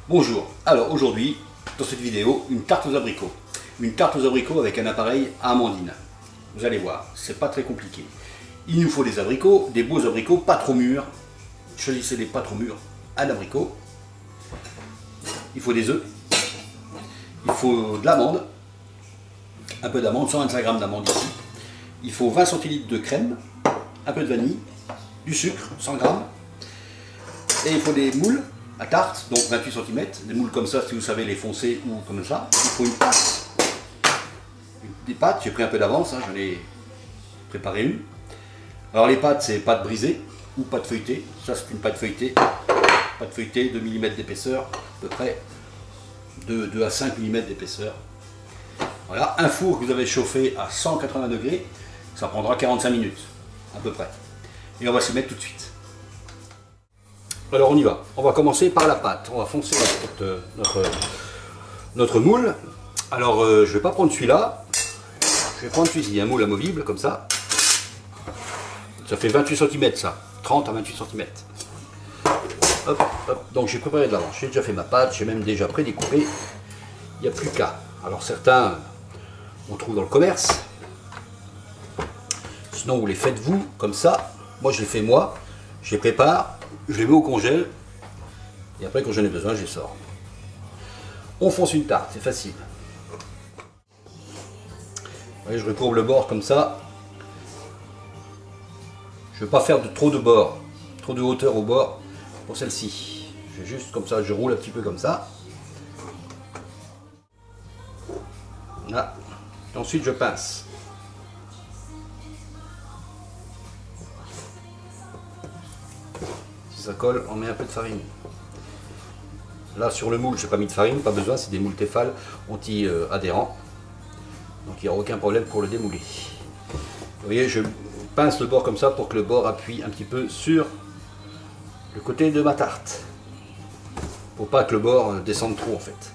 Bonjour, alors aujourd'hui, dans cette vidéo, une tarte aux abricots. Une tarte aux abricots avec un appareil à amandine. Vous allez voir, c'est pas très compliqué. Il nous faut des abricots, des beaux abricots, pas trop mûrs. Choisissez les pas trop mûrs, un abricot. Il faut des œufs. Il faut de l'amande. Un peu d'amande, 125 g d'amande ici. Il faut 20 centilitres de crème, un peu de vanille, du sucre, 100 g. Et il faut des moules à tarte, donc 28 cm, des moules comme ça si vous savez les foncer ou comme ça. Il faut une pâte, des pâtes, j'ai pris un peu d'avance, hein, j'en ai préparé une. Alors les pâtes, c'est pâte brisée ou pâte feuilletée, ça c'est une pâte feuilletée, 2 mm d'épaisseur, à peu près 2 à 5 mm d'épaisseur. Voilà, un four que vous avez chauffé à 180 degrés, ça prendra 45 minutes, à peu près. Et on va s'y mettre tout de suite. Alors on y va, on va commencer par la pâte, on va foncer notre moule. Alors je ne vais pas prendre celui-là, je vais prendre celui-ci, un moule amovible comme ça. Ça fait 28 cm ça, 30 à 28 cm. Hop, hop. Donc j'ai préparé de l'avance, j'ai déjà fait ma pâte, j'ai même déjà prédécoupé. Il n'y a plus qu'à. Alors certains, on trouve dans le commerce. Sinon vous les faites vous, comme ça. Moi je les fais moi, je les prépare. Je les mets au congèle et après quand j'en ai besoin je les sors. On fonce une tarte, c'est facile. Voyez, je recourbe le bord comme ça. Je ne veux pas faire trop de bord, trop de hauteur au bord pour celle-ci. Je vais juste comme ça, je roule un petit peu comme ça. Là. Et ensuite je pince. Ça colle, on met un peu de farine. Là sur le moule, je n'ai pas mis de farine, pas besoin, c'est des moules Tefal anti-adhérents. Donc il n'y aura aucun problème pour le démouler. Vous voyez, je pince le bord comme ça pour que le bord appuie un petit peu sur le côté de ma tarte. Pour pas que le bord descende trop en fait.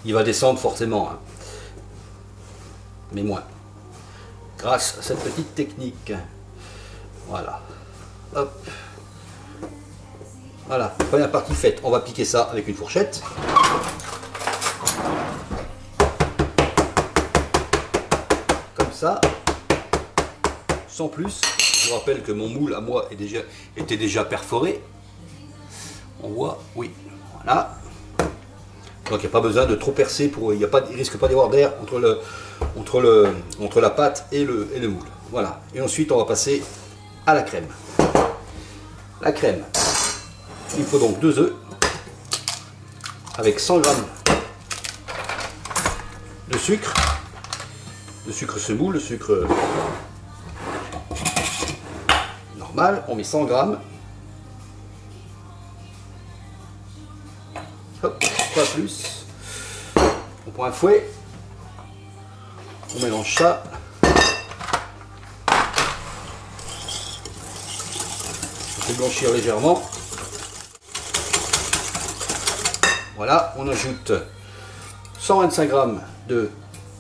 Il va descendre forcément, hein. Mais moins. Grâce à cette petite technique. Voilà. Hop. Voilà, première partie faite. On va piquer ça avec une fourchette. Comme ça. Sans plus. Je vous rappelle que mon moule à moi était déjà perforé. On voit, oui. Voilà. Donc il n'y a pas besoin de trop percer. Il ne risque pas d'y avoir d'air entre la pâte et le moule. Voilà. Et ensuite on va passer à la crème. La crème. Il faut donc 2 œufs avec 100 g de sucre. Le sucre semoule, le sucre normal. On met 100 g. Hop, pas plus. On prend un fouet. On mélange ça. On fait blanchir légèrement. Voilà, on ajoute 125 g de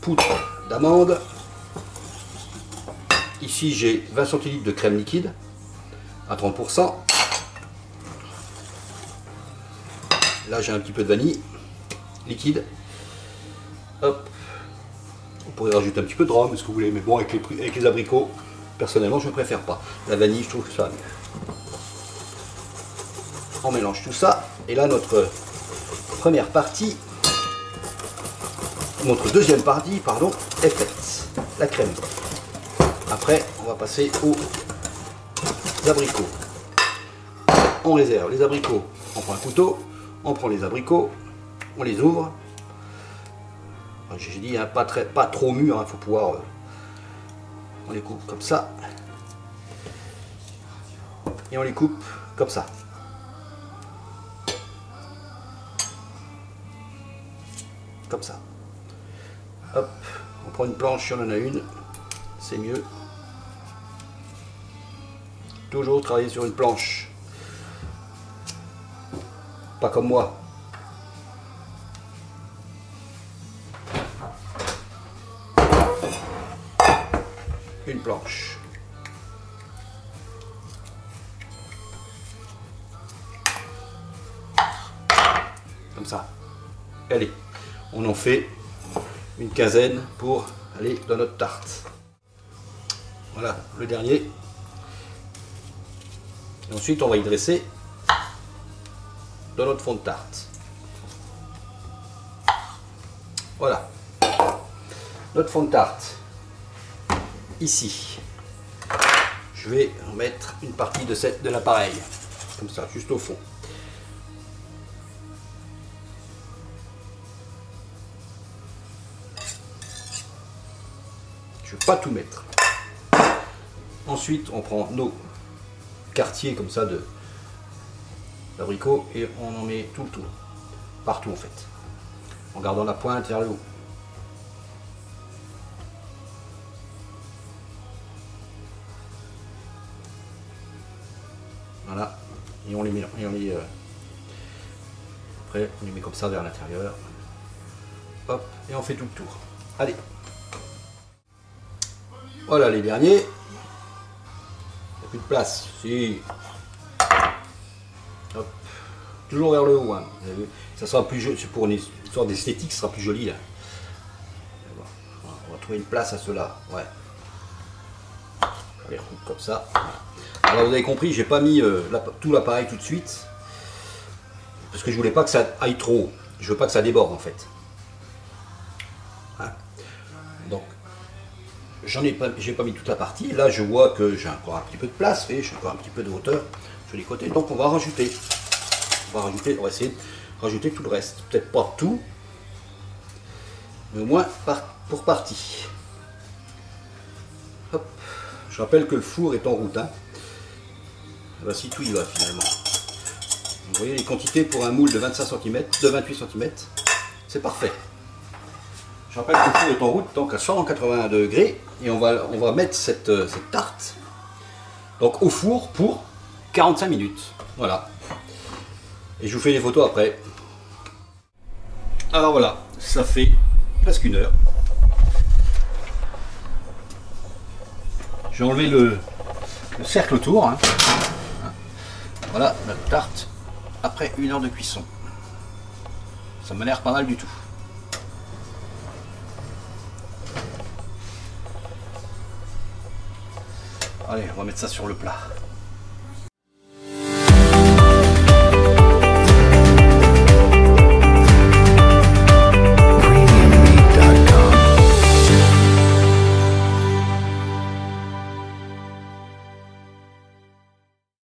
poudre d'amande. Ici j'ai 20 centilitres de crème liquide à 30%. Là j'ai un petit peu de vanille liquide. Hop. On pourrait rajouter un petit peu de rhum, ce que vous voulez, mais bon avec les abricots, personnellement je ne préfère pas. La vanille je trouve que ça va mieux. On mélange tout ça et là notre première partie, notre deuxième partie, pardon, est faite. La crème. Après, on va passer aux abricots. On réserve les abricots. On prend un couteau, on prend les abricots, on les ouvre. J'ai dit, hein, pas trop mûr, il faut pouvoir. On les coupe comme ça. Et on les coupe comme ça. Comme ça. Hop, on prend une planche si on en a une, c'est mieux. Toujours travailler sur une planche. Pas comme moi. Une planche. comme ça. Allez, on en fait une quinzaine pour aller dans notre tarte. Voilà, le dernier. Et ensuite, on va y dresser dans notre fond de tarte. Voilà, notre fond de tarte. Ici, je vais mettre une partie de l'appareil, comme ça, juste au fond. Je ne vais pas tout mettre. Ensuite, on prend nos quartiers comme ça d'abricots et on en met tout le tour, partout en fait, en gardant la pointe vers le haut. Voilà, et on les met, après on les met comme ça vers l'intérieur. Hop, et on fait tout le tour. Allez. Voilà les derniers. Il n'y a plus de place. Si. Hop. Toujours vers le haut. Hein. Vous avez vu, ça sera plus joli. Pour une sorte d'esthétique, ça sera plus joli là. On va trouver une place à cela. Ouais. On les recoupe comme ça. Voilà. Alors vous avez compris, j'ai pas mis tout l'appareil tout de suite. Parce que je voulais pas que ça aille trop haut. Je veux pas que ça déborde en fait. Hein. Donc. J'ai pas mis toute la partie. Là, je vois que j'ai encore un petit peu de place et j'ai encore un petit peu de hauteur sur les côtés. Donc, on va rajouter. On va essayer de rajouter tout le reste. Peut-être pas tout, mais au moins pour partie. Hop. Je rappelle que le four est en route. Hein. Voici tout y va finalement. Vous voyez les quantités pour un moule de 25 cm, de 28 cm. C'est parfait. Je rappelle que le four est en route, donc à 180 degrés, et on va mettre cette tarte donc au four pour 45 minutes. Voilà. Et je vous fais les photos après. Alors voilà, ça fait presque 1 heure. J'ai enlevé le cercle autour. Hein. Voilà notre tarte après 1 heure de cuisson. Ça m'a l'air pas mal du tout. Allez, on va mettre ça sur le plat.